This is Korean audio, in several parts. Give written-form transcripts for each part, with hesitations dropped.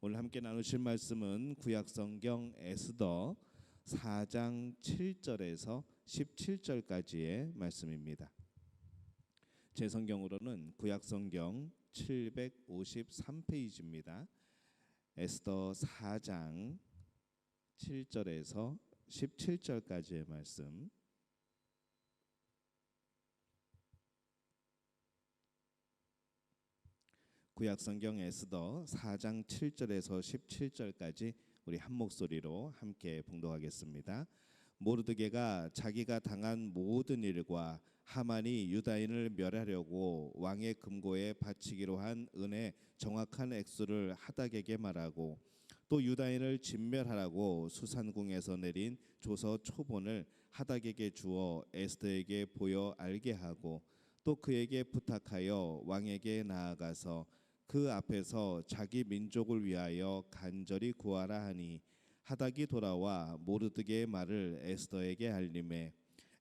오늘 함께 나누실 말씀은 구약성경 에스더 4장 7절에서 17절까지의 말씀입니다. 제 성경으로는 구약성경 753페이지입니다. 에스더 4장 7절에서 17절까지의 말씀. 구약성경 에스더 4장 7절에서 17절까지 우리 한 목소리로 함께 봉독하겠습니다. 모르드게가 자기가 당한 모든 일과 하만이 유다인을 멸하려고 왕의 금고에 바치기로 한 은의 정확한 액수를 하닥에게 말하고 또 유다인을 진멸하라고 수산궁에서 내린 조서 초본을 하닥에게 주어 에스더에게 보여 알게 하고 또 그에게 부탁하여 왕에게 나아가서 그 앞에서 자기 민족을 위하여 간절히 구하라 하니 하닥이 돌아와 모르드게의 말을 에스더에게 알림해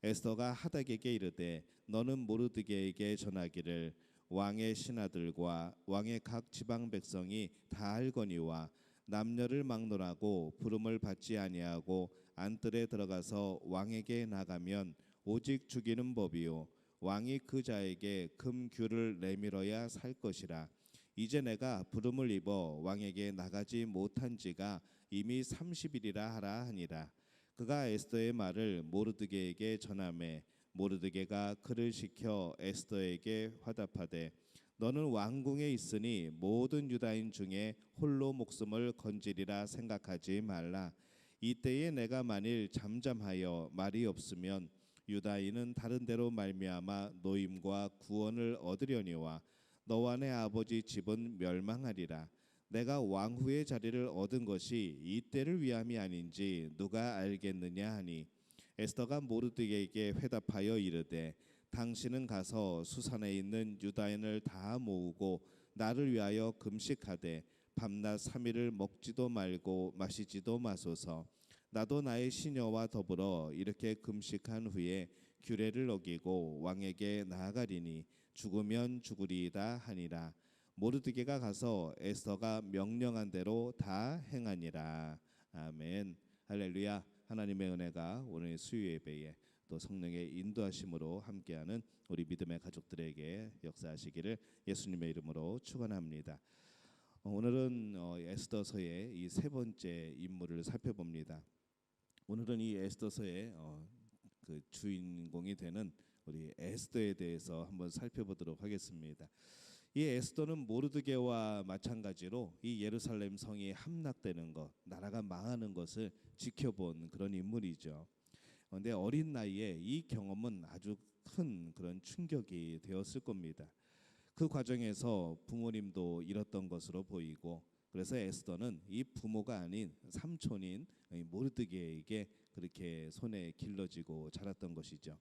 에스더가 하닥에게 이르되 너는 모르드게에게 전하기를 왕의 신하들과 왕의 각 지방 백성이 다 알거니와 남녀를 막론하고 부름을 받지 아니하고 안뜰에 들어가서 왕에게 나가면 오직 죽이는 법이요 왕이 그 자에게 금규를 내밀어야 살 것이라. 이제 내가 부름을 입어 왕에게 나가지 못한 지가 이미 30일이라 하라 하니라. 그가 에스더의 말을 모르드게에게 전하매 모르드게가 그를 시켜 에스더에게 화답하되 너는 왕궁에 있으니 모든 유다인 중에 홀로 목숨을 건지리라 생각하지 말라. 이때에 내가 만일 잠잠하여 말이 없으면 유다인은 다른 데로 말미암아 노임과 구원을 얻으려니와 너와 내 아버지 집은 멸망하리라. 내가 왕후의 자리를 얻은 것이 이때를 위함이 아닌지 누가 알겠느냐 하니 에스더가 모르드게에게 회답하여 이르되 당신은 가서 수산에 있는 유다인을 다 모으고 나를 위하여 금식하되 밤낮 3일을 먹지도 말고 마시지도 마소서. 나도 나의 시녀와 더불어 이렇게 금식한 후에 규례를 어기고 왕에게 나아가리니 죽으면 죽으리이다 하니라. 모르드게가 가서 에스더가 명령한 대로 다 행하니라. 아멘. 할렐루야. 하나님의 은혜가 오늘 수요 예배에 또 성령의 인도하심으로 함께하는 우리 믿음의 가족들에게 역사하시기를 예수님의 이름으로 축원합니다. 오늘은 에스더서의 이 세 번째 인물을 살펴봅니다. 오늘은 이 에스더서의 그 주인공이 되는 우리 에스더에 대해서 한번 살펴보도록 하겠습니다. 이 에스더는 모르드게와 마찬가지로 이 예루살렘 성이 함락되는 것, 나라가 망하는 것을 지켜본 그런 인물이죠. 그런데 어린 나이에 이 경험은 아주 큰 그런 충격이 되었을 겁니다. 그 과정에서 부모님도 잃었던 것으로 보이고 그래서 에스더는 이 부모가 아닌 삼촌인 모르드게에게 그렇게 손에 길러지고 자랐던 것이죠.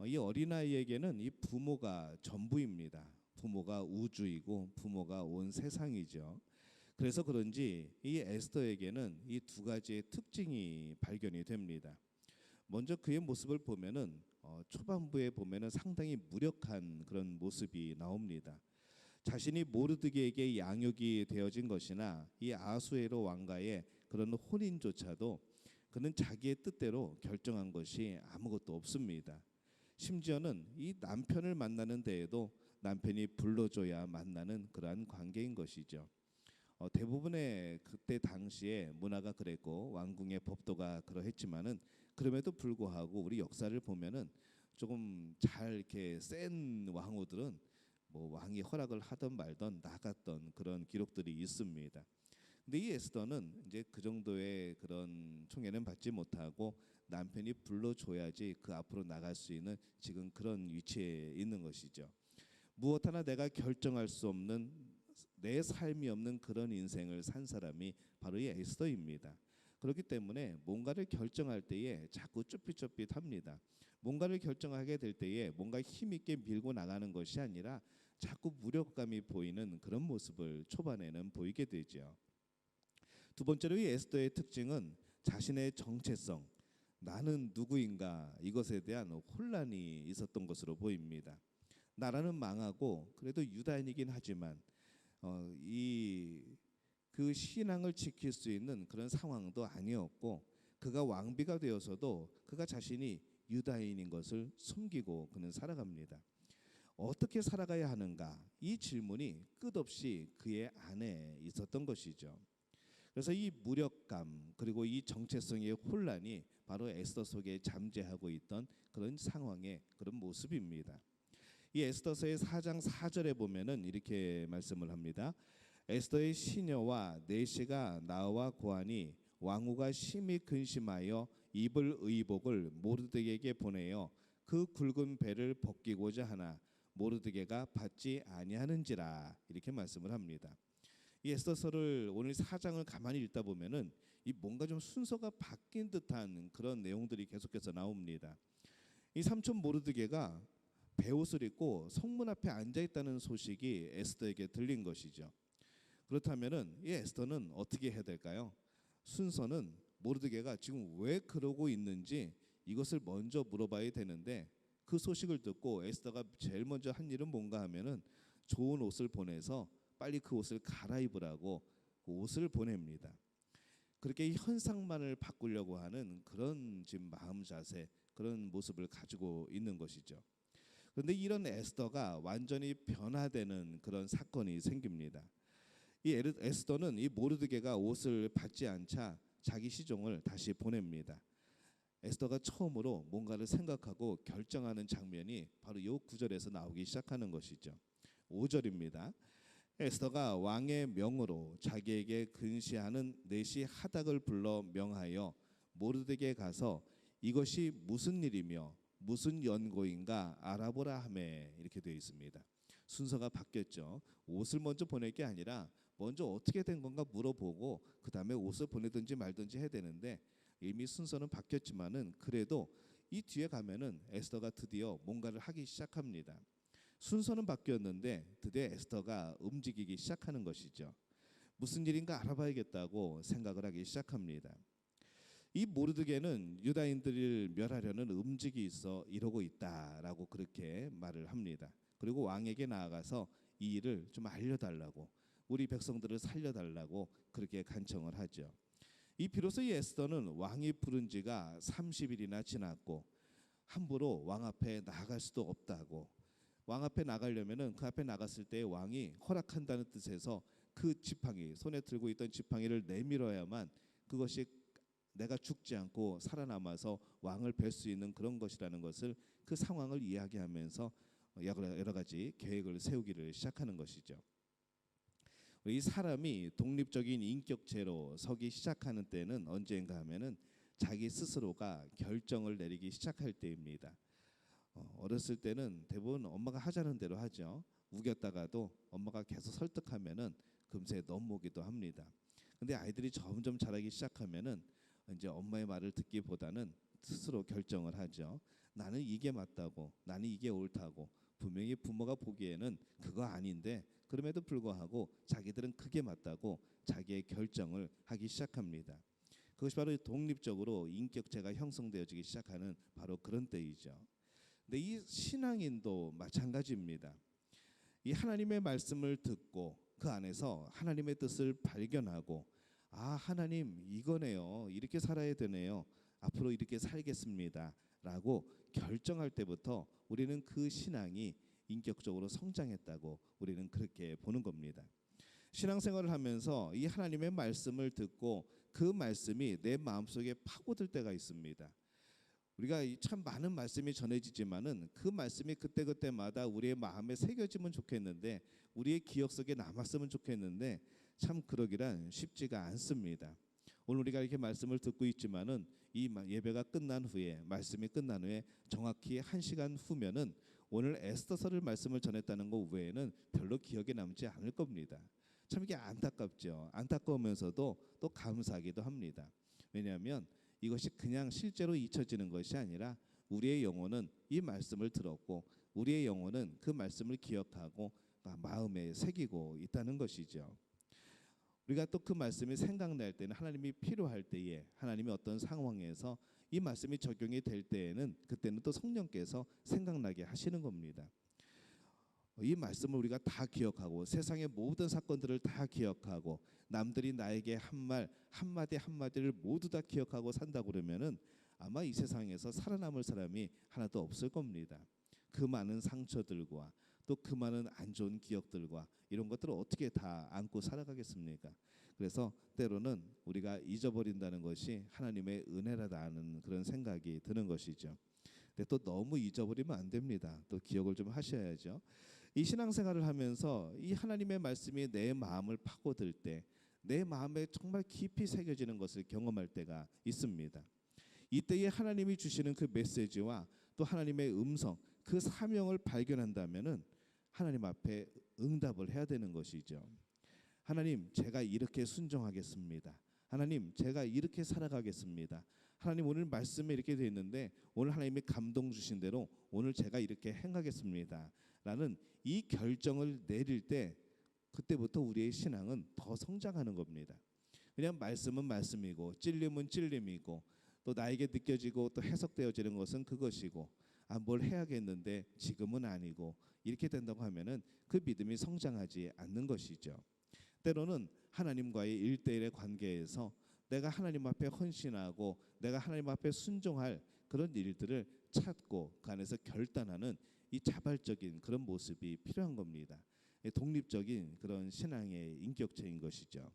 이 어린아이에게는 이 부모가 전부입니다. 부모가 우주이고 부모가 온 세상이죠. 그래서 그런지 이 에스더에게는 이 두 가지의 특징이 발견이 됩니다. 먼저 그의 모습을 보면은 초반부에 보면은 상당히 무력한 그런 모습이 나옵니다. 자신이 모르드게에게 양육이 되어진 것이나 이 아수에로 왕과의 그런 혼인조차도 그는 자기의 뜻대로 결정한 것이 아무것도 없습니다. 심지어는 이 남편을 만나는 데에도 남편이 불러줘야 만나는 그러한 관계인 것이죠. 대부분의 그때 당시에 문화가 그랬고 왕궁의 법도가 그러했지만은 그럼에도 불구하고 우리 역사를 보면은 조금 잘 이렇게 센 왕후들은 뭐 왕이 허락을 하던 말던 나갔던 그런 기록들이 있습니다. 근데 이 에스더는 이제 그 정도의 그런 총애는 받지 못하고 남편이 불러줘야지 그 앞으로 나갈 수 있는 지금 그런 위치에 있는 것이죠. 무엇 하나 내가 결정할 수 없는 내 삶이 없는 그런 인생을 산 사람이 바로 이 에스더입니다. 그렇기 때문에 뭔가를 결정할 때에 자꾸 쭈삣쭈삣합니다. 뭔가를 결정하게 될 때에 뭔가 힘있게 밀고 나가는 것이 아니라 자꾸 무력감이 보이는 그런 모습을 초반에는 보이게 되죠. 두 번째로 이 에스더의 특징은 자신의 정체성, 나는 누구인가 이것에 대한 혼란이 있었던 것으로 보입니다. 나라는 망하고 그래도 유다인이긴 하지만 이 그 신앙을 지킬 수 있는 그런 상황도 아니었고, 그가 왕비가 되어서도 그가 자신이 유다인인 것을 숨기고 그는 살아갑니다. 어떻게 살아가야 하는가? 이 질문이 끝없이 그의 안에 있었던 것이죠. 그래서 이 무력감 그리고 이 정체성의 혼란이 바로 에스더 속에 잠재하고 있던 그런 상황의 그런 모습입니다. 이 에스더서의 4장 4절에 보면은 이렇게 말씀을 합니다. 에스더의 시녀와 내시가 나와 고하니 왕후가 심히 근심하여 입을 의복을 모르드게에게 보내어 그 굵은 배를 벗기고자 하나 모르드게가 받지 아니하는지라, 이렇게 말씀을 합니다. 이 에스더서를 오늘 4장을 가만히 읽다 보면은 이 뭔가 좀 순서가 바뀐 듯한 그런 내용들이 계속해서 나옵니다. 이 삼촌 모르드게가 베옷을 입고 성문 앞에 앉아 있다는 소식이 에스더에게 들린 것이죠. 그렇다면은 이 에스더는 어떻게 해야 될까요? 순서는 모르드게가 지금 왜 그러고 있는지 이것을 먼저 물어봐야 되는데, 그 소식을 듣고 에스더가 제일 먼저 한 일은 뭔가 하면은 좋은 옷을 보내서 빨리 그 옷을 갈아입으라고 그 옷을 보냅니다. 그렇게 현상만을 바꾸려고 하는 그런 지금 마음 자세, 그런 모습을 가지고 있는 것이죠. 그런데 이런 에스더가 완전히 변화되는 그런 사건이 생깁니다. 이 에스더는 이 모르드게가 옷을 받지 않자 자기 시종을 다시 보냅니다. 에스더가 처음으로 뭔가를 생각하고 결정하는 장면이 바로 이 구절에서 나오기 시작하는 것이죠. 5절입니다. 에스더가 왕의 명으로 자기에게 근시하는 내시 하닥을 불러 명하여 모르드게에 가서 이것이 무슨 일이며 무슨 연고인가 알아보라 하매, 이렇게 되어 있습니다. 순서가 바뀌었죠. 옷을 먼저 보낼 게 아니라 먼저 어떻게 된 건가 물어보고 그 다음에 옷을 보내든지 말든지 해야 되는데, 이미 순서는 바뀌었지만은 그래도 이 뒤에 가면은 에스더가 드디어 뭔가를 하기 시작합니다. 순서는 바뀌었는데 드디어 에스더가 움직이기 시작하는 것이죠. 무슨 일인가 알아봐야겠다고 생각을 하기 시작합니다. 이 모르드게는 유다인들을 멸하려는 움직이 있어 이러고 있다라고 그렇게 말을 합니다. 그리고 왕에게 나아가서 이 일을 좀 알려달라고, 우리 백성들을 살려달라고 그렇게 간청을 하죠. 이 비로소 이 에스더는 왕이 부른 지가 30일이나 지났고 함부로 왕 앞에 나갈 수도 없다고, 왕 앞에 나가려면은 그 앞에 나갔을 때 왕이 허락한다는 뜻에서 그 지팡이, 손에 들고 있던 지팡이를 내밀어야만 그것이 내가 죽지 않고 살아남아서 왕을 뵐 수 있는 그런 것이라는 것을, 그 상황을 이야기하면서 여러 가지 계획을 세우기를 시작하는 것이죠. 이 사람이 독립적인 인격체로 서기 시작하는 때는 언제인가 하면은 자기 스스로가 결정을 내리기 시작할 때입니다. 어렸을 때는 대부분 엄마가 하자는 대로 하죠. 우겼다가도 엄마가 계속 설득하면은 금세 넘어오기도 합니다. 근데 아이들이 점점 자라기 시작하면은 이제 엄마의 말을 듣기보다는 스스로 결정을 하죠. 나는 이게 맞다고, 나는 이게 옳다고, 분명히 부모가 보기에는 그거 아닌데 그럼에도 불구하고 자기들은 그게 맞다고 자기의 결정을 하기 시작합니다. 그것이 바로 독립적으로 인격체가 형성되어지기 시작하는 바로 그런 때이죠. 근데 이 신앙인도 마찬가지입니다. 이 하나님의 말씀을 듣고 그 안에서 하나님의 뜻을 발견하고, 아, 하나님 이거네요, 이렇게 살아야 되네요, 앞으로 이렇게 살겠습니다 라고 결정할 때부터 우리는 그 신앙이 인격적으로 성장했다고 우리는 그렇게 보는 겁니다. 신앙생활을 하면서 이 하나님의 말씀을 듣고 그 말씀이 내 마음속에 파고들 때가 있습니다. 우리가 참 많은 말씀이 전해지지만은 그 말씀이 그때그때마다 우리의 마음에 새겨지면 좋겠는데, 우리의 기억 속에 남았으면 좋겠는데 참 그러기란 쉽지가 않습니다. 오늘 우리가 이렇게 말씀을 듣고 있지만은 이 예배가 끝난 후에, 말씀이 끝난 후에 정확히 1시간 후면은 오늘 에스더서를 말씀을 전했다는 것 외에는 별로 기억에 남지 않을 겁니다. 참 이게 안타깝죠. 안타까우면서도 또 감사하기도 합니다. 왜냐하면 이것이 그냥 실제로 잊혀지는 것이 아니라 우리의 영혼은 이 말씀을 들었고 우리의 영혼은 그 말씀을 기억하고 마음에 새기고 있다는 것이죠. 우리가 또 그 말씀이 생각날 때는, 하나님이 필요할 때에, 하나님이 어떤 상황에서 이 말씀이 적용이 될 때에는 그때는 또 성령께서 생각나게 하시는 겁니다. 이 말씀을 우리가 다 기억하고 세상의 모든 사건들을 다 기억하고 남들이 나에게 한 말 한마디 한마디를 모두 다 기억하고 산다 그러면은 아마 이 세상에서 살아남을 사람이 하나도 없을 겁니다. 그 많은 상처들과 또 그 많은 안 좋은 기억들과 이런 것들을 어떻게 다 안고 살아가겠습니까? 그래서 때로는 우리가 잊어버린다는 것이 하나님의 은혜라는 그런 생각이 드는 것이죠. 근데 또 너무 잊어버리면 안 됩니다. 또 기억을 좀 하셔야죠. 이 신앙생활을 하면서 이 하나님의 말씀이 내 마음을 파고들 때 내 마음에 정말 깊이 새겨지는 것을 경험할 때가 있습니다. 이때에 하나님이 주시는 그 메시지와 또 하나님의 음성, 그 사명을 발견한다면은 하나님 앞에 응답을 해야 되는 것이죠. 하나님, 제가 이렇게 순종하겠습니다. 하나님, 제가 이렇게 살아가겠습니다. 하나님, 오늘 말씀에 이렇게 되어 있는데 오늘 하나님이 감동 주신 대로 오늘 제가 이렇게 행하겠습니다. 라는 이 결정을 내릴 때 그때부터 우리의 신앙은 더 성장하는 겁니다. 그냥 말씀은 말씀이고 찔림은 찔림이고 또 나에게 느껴지고 또 해석되어지는 것은 그것이고 뭘 해야겠는데 지금은 아니고 이렇게 된다고 하면은 그 믿음이 성장하지 않는 것이죠. 때로는 하나님과의 일대일의 관계에서 내가 하나님 앞에 헌신하고 내가 하나님 앞에 순종할 그런 일들을 찾고 그 안에서 결단하는 이 자발적인 그런 모습이 필요한 겁니다. 독립적인 그런 신앙의 인격체인 것이죠.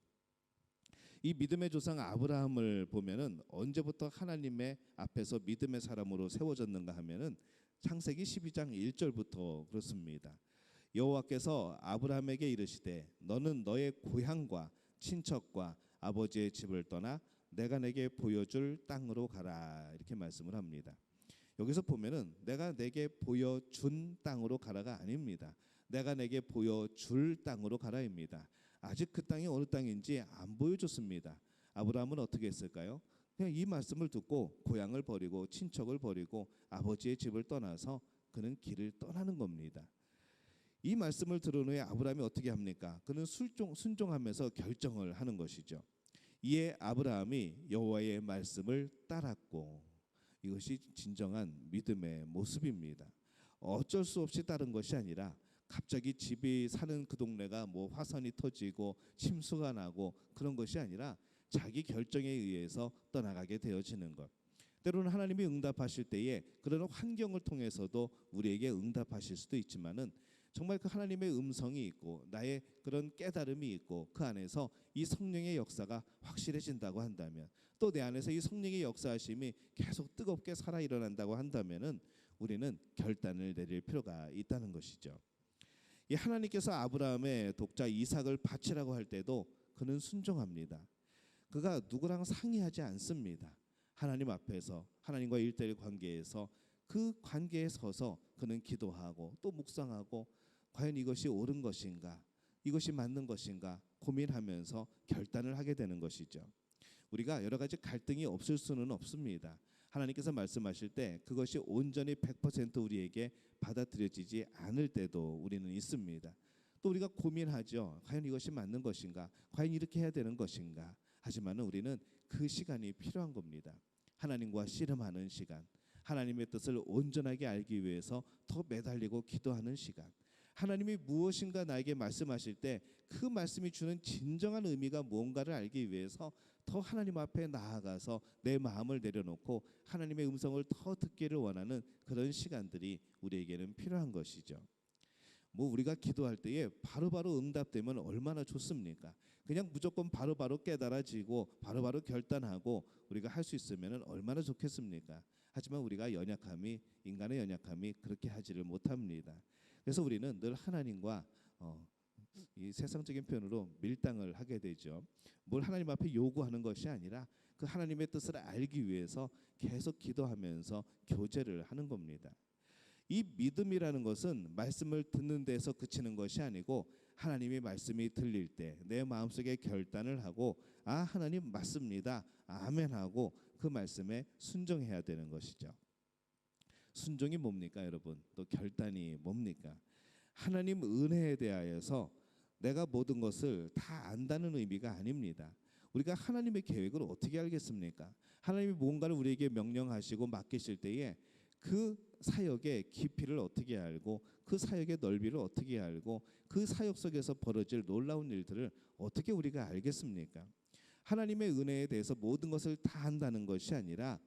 이 믿음의 조상 아브라함을 보면은 언제부터 하나님의 앞에서 믿음의 사람으로 세워졌는가 하면은 창세기 12장 1절부터 그렇습니다. 여호와께서 아브라함에게 이르시되 너는 너의 고향과 친척과 아버지의 집을 떠나 내가 내게 보여줄 땅으로 가라 이렇게 말씀을 합니다. 여기서 보면은 내가 내게 보여준 땅으로 가라가 아닙니다. 내가 내게 보여줄 땅으로 가라입니다. 아직 그 땅이 어느 땅인지 안 보여줬습니다. 아브라함은 어떻게 했을까요? 그냥 이 말씀을 듣고 고향을 버리고 친척을 버리고 아버지의 집을 떠나서 그는 길을 떠나는 겁니다. 이 말씀을 들은 후에 아브라함이 어떻게 합니까? 그는 순종하면서 결정을 하는 것이죠. 이에 아브라함이 여호와의 말씀을 따랐고 이것이 진정한 믿음의 모습입니다. 어쩔 수 없이 따른 것이 아니라 갑자기 집이 사는 그 동네가 뭐 화산이 터지고 침수가 나고 그런 것이 아니라 자기 결정에 의해서 떠나가게 되어지는 것. 때로는 하나님이 응답하실 때에 그런 환경을 통해서도 우리에게 응답하실 수도 있지만은 정말 그 하나님의 음성이 있고 나의 그런 깨달음이 있고 그 안에서 이 성령의 역사가 확실해진다고 한다면 또 내 안에서 이 성령의 역사하심이 계속 뜨겁게 살아 일어난다고 한다면은 우리는 결단을 내릴 필요가 있다는 것이죠. 이 하나님께서 아브라함의 독자 이삭을 바치라고 할 때도 그는 순종합니다. 그가 누구랑 상의하지 않습니다. 하나님 앞에서 하나님과 일대일 관계에서 그 관계에 서서 그는 기도하고 또 묵상하고 과연 이것이 옳은 것인가 이것이 맞는 것인가 고민하면서 결단을 하게 되는 것이죠. 우리가 여러 가지 갈등이 없을 수는 없습니다. 하나님께서 말씀하실 때 그것이 온전히 100% 우리에게 받아들여지지 않을 때도 우리는 있습니다. 또 우리가 고민하죠. 과연 이것이 맞는 것인가? 과연 이렇게 해야 되는 것인가? 하지만 우리는 그 시간이 필요한 겁니다. 하나님과 씨름하는 시간, 하나님의 뜻을 온전하게 알기 위해서 더 매달리고 기도하는 시간, 하나님이 무엇인가 나에게 말씀하실 때 그 말씀이 주는 진정한 의미가 뭔가를 알기 위해서 더 하나님 앞에 나아가서 내 마음을 내려놓고 하나님의 음성을 더 듣기를 원하는 그런 시간들이 우리에게는 필요한 것이죠. 뭐 우리가 기도할 때에 바로바로 응답되면 얼마나 좋습니까? 그냥 무조건 바로바로 깨달아지고 바로바로 결단하고 우리가 할 수 있으면 얼마나 좋겠습니까? 하지만 우리가 인간의 연약함이 그렇게 하지를 못합니다. 그래서 우리는 늘 하나님과 이 세상적인 표현으로 밀당을 하게 되죠. 뭘 하나님 앞에 요구하는 것이 아니라 그 하나님의 뜻을 알기 위해서 계속 기도하면서 교제를 하는 겁니다. 이 믿음이라는 것은 말씀을 듣는 데서 그치는 것이 아니고 하나님의 말씀이 들릴 때 내 마음속에 결단을 하고 하나님 맞습니다. 아멘하고 그 말씀에 순종해야 되는 것이죠. 순종이 뭡니까 여러분? 또 결단이 뭡니까? 하나님 은혜에 대하여서 내가 모든 것을 다 안다는 의미가 아닙니다. 우리가 하나님의 계획을 어떻게 알겠습니까? 하나님이 뭔가를 우리에게 명령하시고 맡기실 때에 그 사역의 깊이를 어떻게 알고 그 사역의 넓이를 어떻게 알고 그 사역 속에서 벌어질 놀라운 일들을 어떻게 우리가 알겠습니까? 하나님의 은혜에 대해서 모든 것을 다 한다는 것이 아니라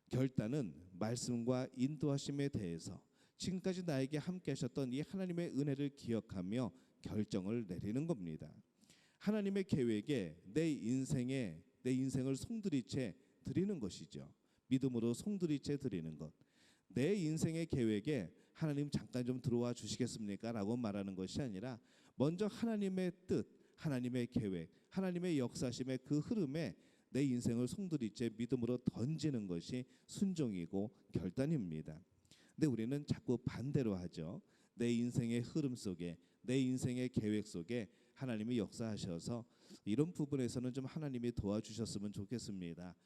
결단은 말씀과 인도하심에 대해서 지금까지 나에게 함께 하셨던 이 하나님의 은혜를 기억하며 결정을 내리는 겁니다. 하나님의 계획에 내 인생을 송두리째 드리는 것이죠. 믿음으로 송두리째 드리는 것. 내 인생의 계획에 하나님 잠깐 좀 들어와 주시겠습니까? 라고 말하는 것이 아니라 먼저 하나님의 뜻, 하나님의 계획, 하나님의 역사심의 그 흐름에 내 인생을 송두리째 믿음으로 던지는 것이 순종이고 결단입니다. 근데 우리는 자꾸 반대로 하죠. 내 인생의 흐름 속에, 내 인생의 계획 속에 하나님이 역사하셔서 이런 부분에서는 좀 하나님이 도와주셨으면 좋겠습니다.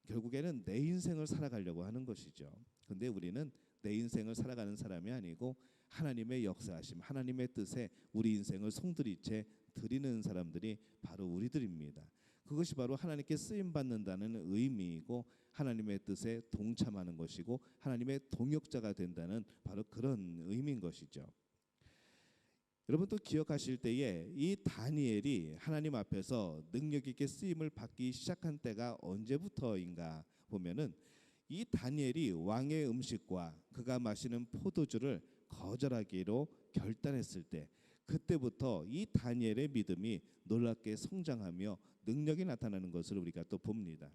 결국에는 내 인생을 살아가려고 하는 것이죠. 근데 우리는 내 인생을 살아가는 사람이 아니고 하나님의 역사하심, 하나님의 뜻에 우리 인생을 송두리째 드리는 사람들이 바로 우리들입니다. 그것이 바로 하나님께 쓰임 받는다는 의미이고 하나님의 뜻에 동참하는 것이고 하나님의 동역자가 된다는 바로 그런 의미인 것이죠. 여러분 또 기억하실 때에 이 다니엘이 하나님 앞에서 능력 있게 쓰임을 받기 시작한 때가 언제부터인가 보면은 이 다니엘이 왕의 음식과 그가 마시는 포도주를 거절하기로 결단했을 때 그때부터 이 다니엘의 믿음이 놀랍게 성장하며 능력이 나타나는 것을 우리가 또 봅니다.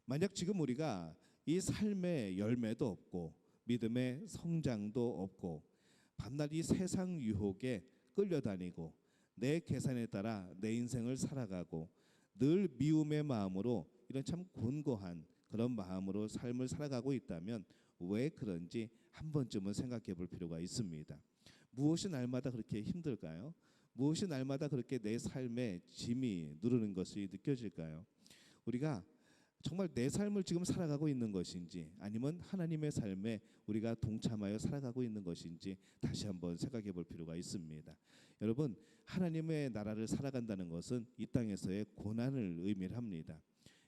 만약 지금 우리가 이 삶의 열매도 없고 믿음의 성장도 없고 밤낮 이 세상 유혹에 끌려다니고 내 계산에 따라 내 인생을 살아가고 늘 미움의 마음으로 이런 참 곤고한 그런 마음으로 삶을 살아가고 있다면 왜 그런지 한 번쯤은 생각해 볼 필요가 있습니다. 무엇이 날마다 그렇게 힘들까요? 무엇이 날마다 그렇게 내 삶에 짐이 누르는 것이 느껴질까요? 우리가 정말 내 삶을 지금 살아가고 있는 것인지 아니면 하나님의 삶에 우리가 동참하여 살아가고 있는 것인지 다시 한번 생각해 볼 필요가 있습니다. 여러분, 하나님의 나라를 살아간다는 것은 이 땅에서의 고난을 의미합니다.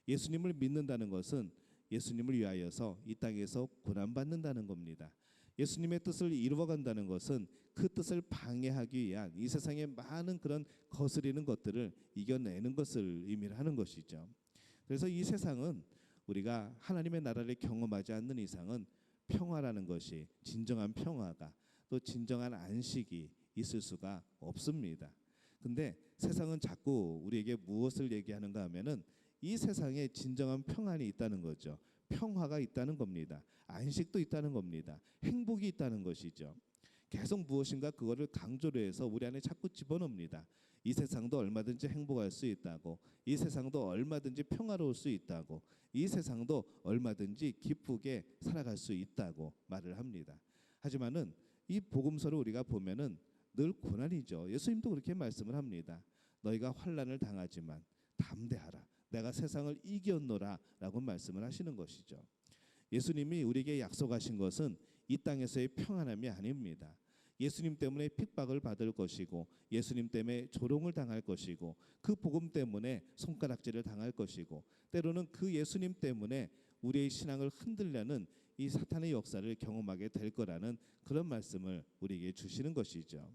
예수님을 믿는다는 것은 예수님을 위하여서 이 땅에서 고난받는다는 겁니다. 예수님의 뜻을 이루어간다는 것은 그 뜻을 방해하기 위한 이 세상의 많은 그런 거스리는 것들을 이겨내는 것을 의미하는 것이죠. 그래서 이 세상은 우리가 하나님의 나라를 경험하지 않는 이상은 평화라는 것이 진정한 평화가 또 진정한 안식이 있을 수가 없습니다. 근데 세상은 자꾸 우리에게 무엇을 얘기하는가 하면은 이 세상에 진정한 평안이 있다는 거죠. 평화가 있다는 겁니다. 안식도 있다는 겁니다. 행복이 있다는 것이죠. 계속 무엇인가 그거를 강조를 해서 우리 안에 자꾸 집어넣습니다. 이 세상도 얼마든지 행복할 수 있다고, 이 세상도 얼마든지 평화로울 수 있다고, 이 세상도 얼마든지 기쁘게 살아갈 수 있다고 말을 합니다. 하지만은 이 복음서를 우리가 보면은 늘 고난이죠. 예수님도 그렇게 말씀을 합니다. 너희가 환난을 당하지만 담대하라. 내가 세상을 이겼노라라고 말씀을 하시는 것이죠. 예수님이 우리에게 약속하신 것은 이 땅에서의 평안함이 아닙니다. 예수님 때문에 핍박을 받을 것이고 예수님 때문에 조롱을 당할 것이고 그 복음 때문에 손가락질을 당할 것이고 때로는 그 예수님 때문에 우리의 신앙을 흔들려는 이 사탄의 역사를 경험하게 될 거라는 그런 말씀을 우리에게 주시는 것이죠.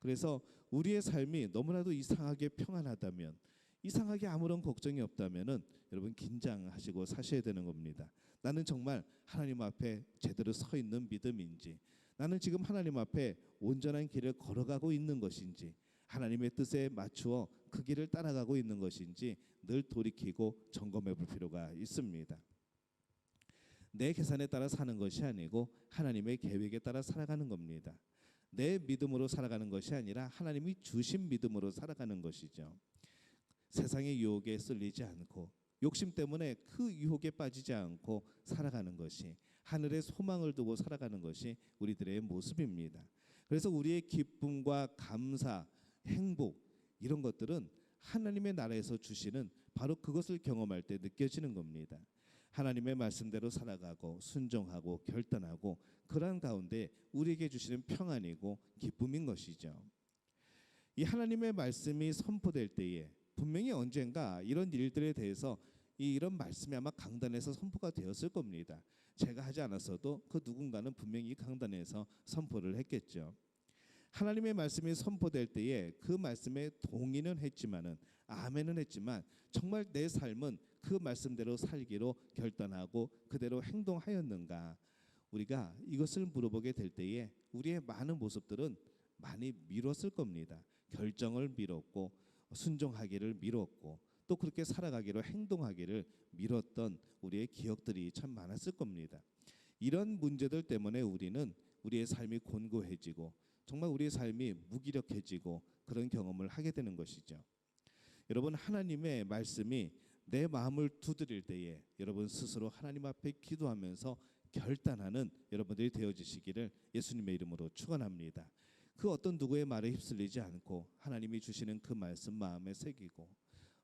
그래서 우리의 삶이 너무나도 이상하게 평안하다면, 이상하게 아무런 걱정이 없다면은 여러분 긴장하시고 사셔야 되는 겁니다. 나는 정말 하나님 앞에 제대로 서 있는 믿음인지, 나는 지금 하나님 앞에 온전한 길을 걸어가고 있는 것인지, 하나님의 뜻에 맞추어 그 길을 따라가고 있는 것인지 늘 돌이키고 점검해 볼 필요가 있습니다. 내 계산에 따라 사는 것이 아니고 하나님의 계획에 따라 살아가는 겁니다. 내 믿음으로 살아가는 것이 아니라 하나님이 주신 믿음으로 살아가는 것이죠. 세상의 유혹에 쏠리지 않고 욕심 때문에 그 유혹에 빠지지 않고 살아가는 것이, 하늘의 소망을 두고 살아가는 것이 우리들의 모습입니다. 그래서 우리의 기쁨과 감사, 행복 이런 것들은 하나님의 나라에서 주시는 바로 그것을 경험할 때 느껴지는 겁니다. 하나님의 말씀대로 살아가고 순종하고 결단하고 그러한 가운데 우리에게 주시는 평안이고 기쁨인 것이죠. 이 하나님의 말씀이 선포될 때에 분명히 언젠가 이런 일들에 대해서 이런 말씀이 아마 강단에서 선포가 되었을 겁니다. 제가 하지 않았어도 그 누군가는 분명히 이 강단에서 선포를 했겠죠. 하나님의 말씀이 선포될 때에 그 말씀에 동의는 했지만은 아멘은 했지만 정말 내 삶은 그 말씀대로 살기로 결단하고 그대로 행동하였는가? 우리가 이것을 물어보게 될 때에 우리의 많은 모습들은 많이 미뤘을 겁니다. 결정을 미뤘고 순종하기를 미뤘고 또 그렇게 살아가기로 행동하기를 미뤘던 우리의 기억들이 참 많았을 겁니다. 이런 문제들 때문에 우리는 우리의 삶이 곤고해지고 정말 우리의 삶이 무기력해지고 그런 경험을 하게 되는 것이죠. 여러분, 하나님의 말씀이 내 마음을 두드릴 때에 여러분 스스로 하나님 앞에 기도하면서 결단하는 여러분들이 되어지시기를 예수님의 이름으로 축원합니다. 그 어떤 누구의 말에 휩쓸리지 않고 하나님이 주시는 그 말씀 마음에 새기고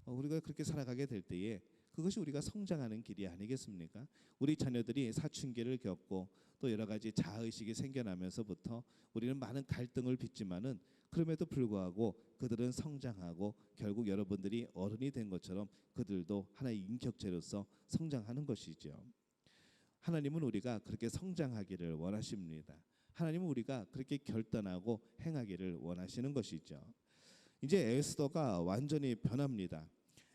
우리가 그렇게 살아가게 될 때에 그것이 우리가 성장하는 길이 아니겠습니까? 우리 자녀들이 사춘기를 겪고 또 여러 가지 자아의식이 생겨나면서부터 우리는 많은 갈등을 빚지만은 그럼에도 불구하고 그들은 성장하고 결국 여러분들이 어른이 된 것처럼 그들도 하나의 인격체로서 성장하는 것이죠. 하나님은 우리가 그렇게 성장하기를 원하십니다. 하나님은 우리가 그렇게 결단하고 행하기를 원하시는 것이죠. 이제 에스더가 완전히 변합니다.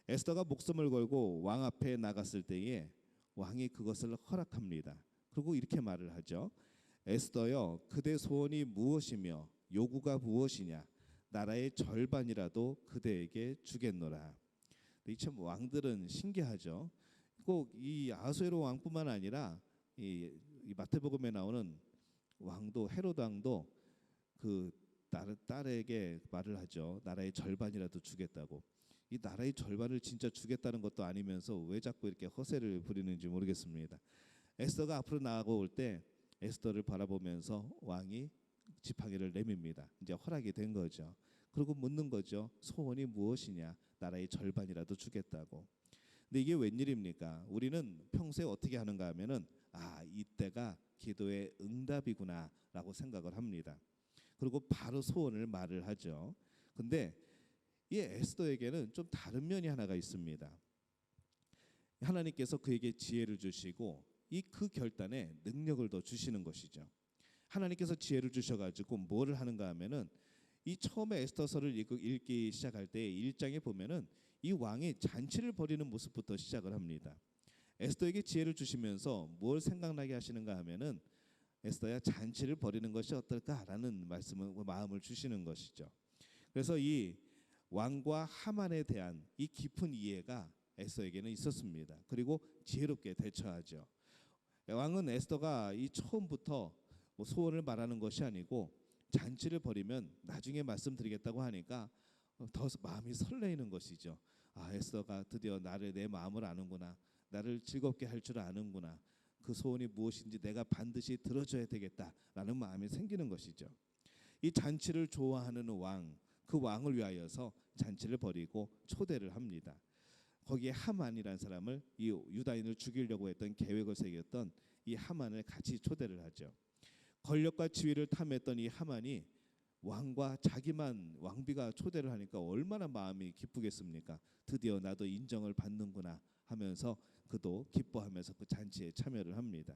에스더가 목숨을 걸고 왕 앞에 나갔을 때에 왕이 그것을 허락합니다. 그리고 이렇게 말을 하죠. 에스더여, 그대 소원이 무엇이며 요구가 무엇이냐? 나라의 절반이라도 그대에게 주겠노라. 이 참 왕들은 신기하죠. 꼭 이 아하수에로 왕뿐만 아니라 이 마태복음에 나오는 왕도 헤롯 왕도 그 딸에게 말을 하죠. 나라의 절반이라도 주겠다고. 이 나라의 절반을 진짜 주겠다는 것도 아니면서 왜 자꾸 이렇게 허세를 부리는지 모르겠습니다. 에스더가 앞으로 나아올 때 에스더를 바라보면서 왕이 지팡이를 내밉니다. 이제 허락이 된 거죠. 그리고 묻는 거죠. 소원이 무엇이냐? 나라의 절반이라도 주겠다고. 근데 이게 웬일입니까? 우리는 평소에 어떻게 하는가 하면은 이때가 기도의 응답이구나라고 생각을 합니다. 그리고 바로 소원을 말을 하죠. 근데 이 에스더에게는 좀 다른 면이 하나가 있습니다. 하나님께서 그에게 지혜를 주시고 그 결단에 능력을 더 주시는 것이죠. 하나님께서 지혜를 주셔가지고 뭐를 하는가 하면은 이 처음에 에스더서를 읽기 시작할 때 1장에 보면은 이 왕이 잔치를 벌이는 모습부터 시작을 합니다. 에스더에게 지혜를 주시면서 뭘 생각나게 하시는가 하면은 에스더야, 잔치를 벌이는 것이 어떨까라는 마음을 주시는 것이죠. 그래서 이 왕과 하만에 대한 이 깊은 이해가 에스더에게는 있었습니다. 그리고 지혜롭게 대처하죠. 왕은 에스더가 이 처음부터 소원을 말하는 것이 아니고 잔치를 벌이면 나중에 말씀드리겠다고 하니까 더 마음이 설레이는 것이죠. 에스더가 드디어 내 마음을 아는구나. 나를 즐겁게 할 줄 아는구나. 그 소원이 무엇인지 내가 반드시 들어줘야 되겠다라는 마음이 생기는 것이죠. 이 잔치를 좋아하는 왕, 그 왕을 위하여서 잔치를 벌이고 초대를 합니다. 거기에 하만이라는 사람을, 이 유다인을 죽이려고 했던 계획을 새겼던 이 하만을 같이 초대를 하죠. 권력과 지위를 탐했던 이 하만이 왕과 자기만 왕비가 초대를 하니까 얼마나 마음이 기쁘겠습니까? 드디어 나도 인정을 받는구나 하면서 그도 기뻐하면서 그 잔치에 참여를 합니다.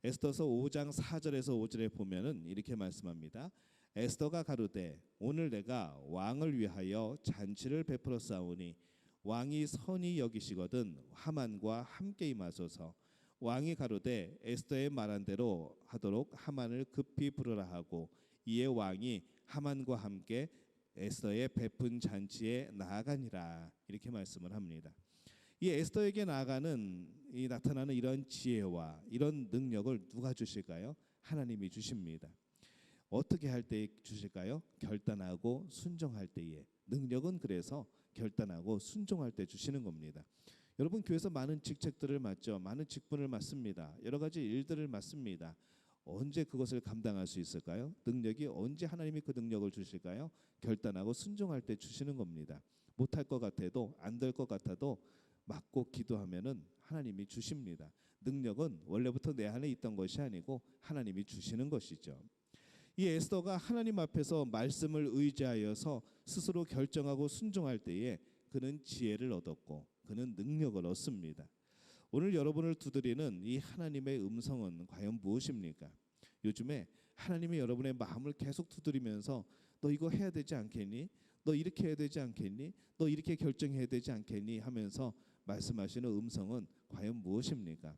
에스더서 5장 4절에서 5절에 보면은 이렇게 말씀합니다. 에스더가 가로되 오늘 내가 왕을 위하여 잔치를 베풀어 싸우니 왕이 선히 여기시거든 하만과 함께 임하소서. 왕이 가로되 에스더의 말한 대로 하도록 하만을 급히 부르라 하고 이에 왕이 하만과 함께 에스더의 베푼 잔치에 나아가니라. 이렇게 말씀을 합니다. 이 에스더에게 나타나는 이런 지혜와 이런 능력을 누가 주실까요? 하나님이 주십니다. 어떻게 할 때 주실까요? 결단하고 순종할 때에. 능력은 그래서 결단하고 순종할 때 주시는 겁니다. 여러분, 교회에서 많은 직책들을 맡죠. 많은 직분을 맡습니다. 여러 가지 일들을 맡습니다. 언제 그것을 감당할 수 있을까요? 능력이 언제 하나님이 그 능력을 주실까요? 결단하고 순종할 때 주시는 겁니다. 못할 것 같아도, 안 될 것 같아도 맡고 기도하면은 하나님이 주십니다. 능력은 원래부터 내 안에 있던 것이 아니고 하나님이 주시는 것이죠. 이 에스더가 하나님 앞에서 말씀을 의지하여서 스스로 결정하고 순종할 때에 그는 지혜를 얻었고 그는 능력을 얻습니다. 오늘 여러분을 두드리는 이 하나님의 음성은 과연 무엇입니까? 요즘에 하나님이 여러분의 마음을 계속 두드리면서 너 이거 해야 되지 않겠니? 너 이렇게 해야 되지 않겠니? 너 이렇게 결정해야 되지 않겠니? 하면서 말씀하시는 음성은 과연 무엇입니까?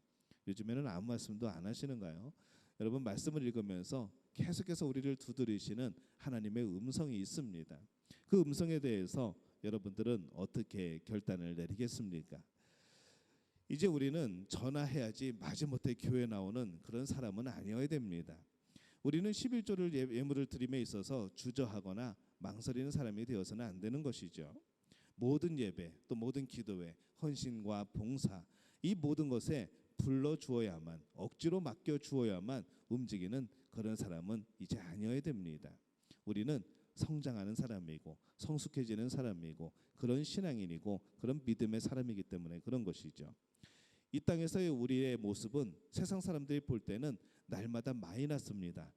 요즘에는 아무 말씀도 안 하시는가요? 여러분 말씀을 읽으면서 계속해서 우리를 두드리시는 하나님의 음성이 있습니다. 그 음성에 대해서 여러분들은 어떻게 결단을 내리겠습니까? 이제 우리는 전화해야지 마지못해 교회 나오는 그런 사람은 아니어야 됩니다. 우리는 11조를 예물을 드림에 있어서 주저하거나 망설이는 사람이 되어서는 안 되는 것이죠. 모든 예배 또 모든 기도회 헌신과 봉사 이 모든 것에 불러주어야만 억지로 맡겨주어야만 움직이는 그런 사람은 이제 아니어야 됩니다. 우리는 성장하는 사람이고 성숙해지는 사람이고 그런 신앙인이고 그런 믿음의 사람이기 때문에 그런 것이죠. 이 땅에서의 우리의 모습은 세상 사람들이 볼 때는 날마다 마이너스입니다.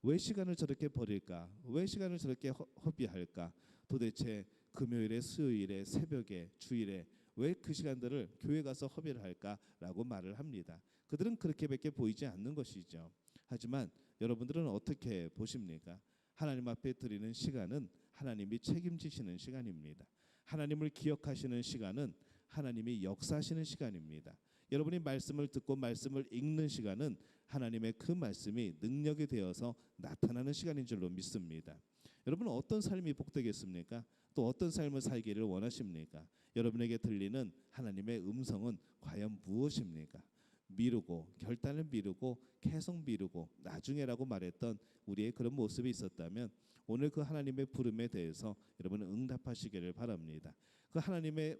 왜 시간을 저렇게 버릴까? 왜 시간을 저렇게 허비할까? 도대체 금요일에 수요일에 새벽에 주일에 왜 그 시간들을 교회 가서 허비를 할까라고 말을 합니다. 그들은 그렇게밖에 보이지 않는 것이죠. 하지만 여러분들은 어떻게 보십니까? 하나님 앞에 드리는 시간은 하나님이 책임지시는 시간입니다. 하나님을 기억하시는 시간은 하나님이 역사하시는 시간입니다. 여러분이 말씀을 듣고 말씀을 읽는 시간은 하나님의 그 말씀이 능력이 되어서 나타나는 시간인 줄로 믿습니다. 여러분은 어떤 삶이 복되겠습니까? 또 어떤 삶을 살기를 원하십니까? 여러분에게 들리는 하나님의 음성은 과연 무엇입니까? 미루고 결단을 미루고 계속 미루고 나중에라고 말했던 우리의 그런 모습이 있었다면 오늘 그 하나님의 부름에 대해서 여러분은 응답하시기를 바랍니다. 그 하나님의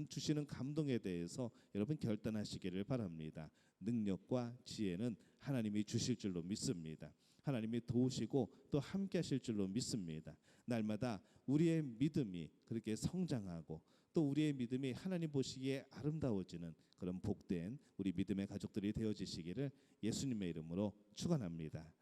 주시는 감동에 대해서 여러분 결단하시기를 바랍니다. 능력과 지혜는 하나님이 주실 줄로 믿습니다. 하나님이 도우시고 또 함께 하실 줄로 믿습니다. 날마다 우리의 믿음이 그렇게 성장하고 또 우리의 믿음이 하나님 보시기에 아름다워지는 그런 복된 우리 믿음의 가족들이 되어지시기를 예수님의 이름으로 축원합니다.